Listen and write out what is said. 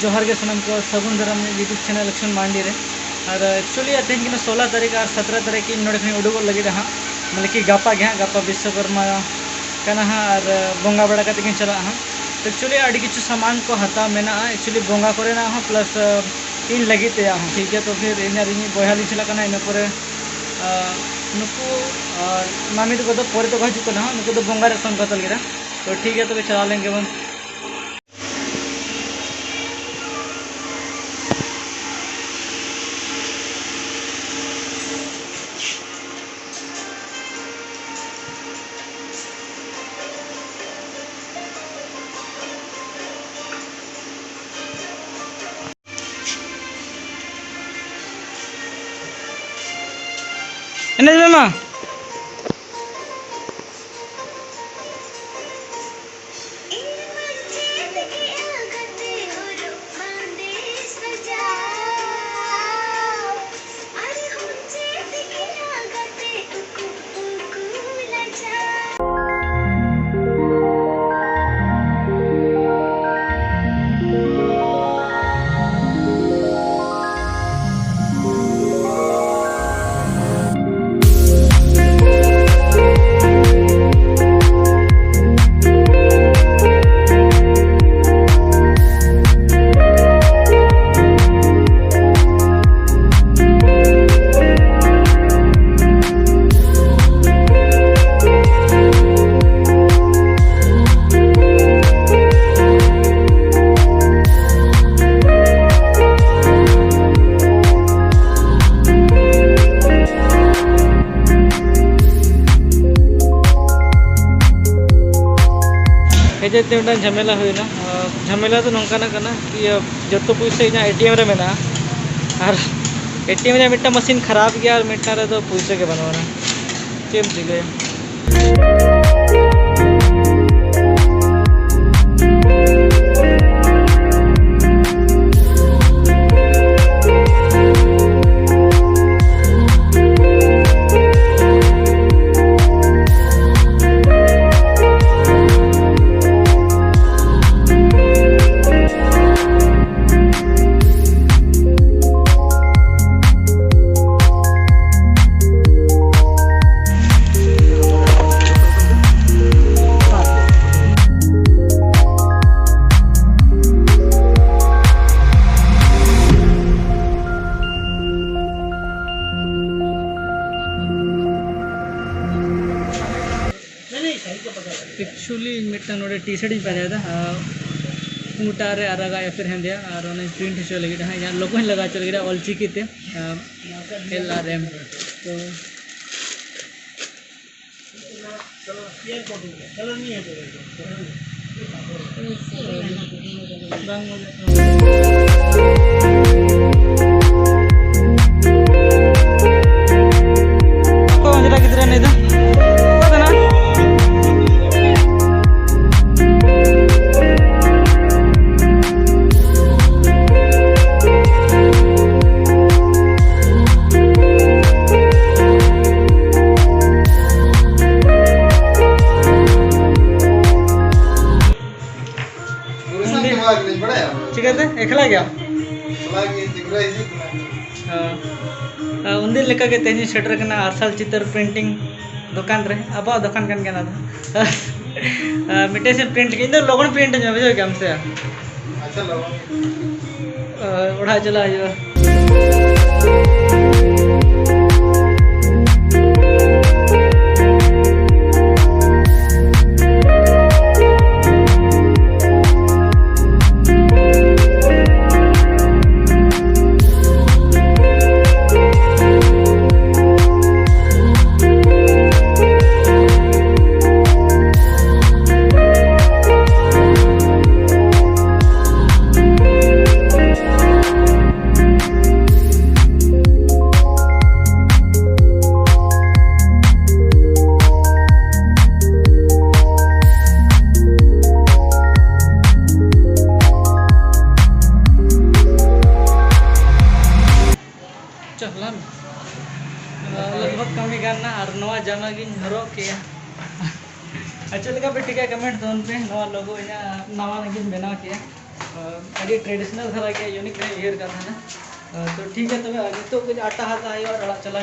जोहार के सनम को सगुन धरम यूट्यूब चैनल लक्ष्मण मांडी रे और एक्चुअली तेज 16 तारीख और 17 तारीख की नोड़े खनी उडुगो लगे हाँ मतलब कि गापा गे गापा विश्वकर्मा कना हाँ और बोंगा बड़ा करते कि चला हाँ तो एक्चुअली अड़ी किछु सामान को हता मेना एक्चुअली बोंगा करे ना हाँ प्लस इन लगी ते हाँ ठीक है। तो फिर इन बया ली चला इन पर नुकू मामी तो पर तो हजूँ हाँ नुकू तो बोंगा रे संकतल गिरा तो ठीक है। तो चला लेंगे बन मामा हेजे झमेला होना झमेला तो नौकाना कि जो पैसा इन एटीएम रे मेना और एटीएम रे मिट्टा मशीन खराब गया और मिट्टा रे तो पैसा के बनवाना चेम चिके एक्चुअली मिट्टा नोड़े टी शर्ट पहना था ऊँटा रे आरागा या फिर हेंदिया और प्रिंट हिस्सा लगे हाँ यहाँ लोगों लगा चल गया ऑलचिकी ते LRM तो कितना नहीं था एकला गया उन्दिन लेका के तेजी सेटर कना आरसाल चित्र प्रिंटिंग दुकान रे अब दुकान कन केना था मिटे से प्रिंट के इधर लोगन प्रिंट में बुझो क्या हमसे अच्छा लोगन उड़ा चला जो लगभग कमी करना और नवा जामा की हरो किया अच्छा लगा पे ठीक है कमेंट दोन पे नवा लोगो नवा नगिन बना किया। अभी ट्रेडिशनल धरा के यूनिक रहे उयर का था ना। तो ठीक है तब तो आटा हाथा है और चला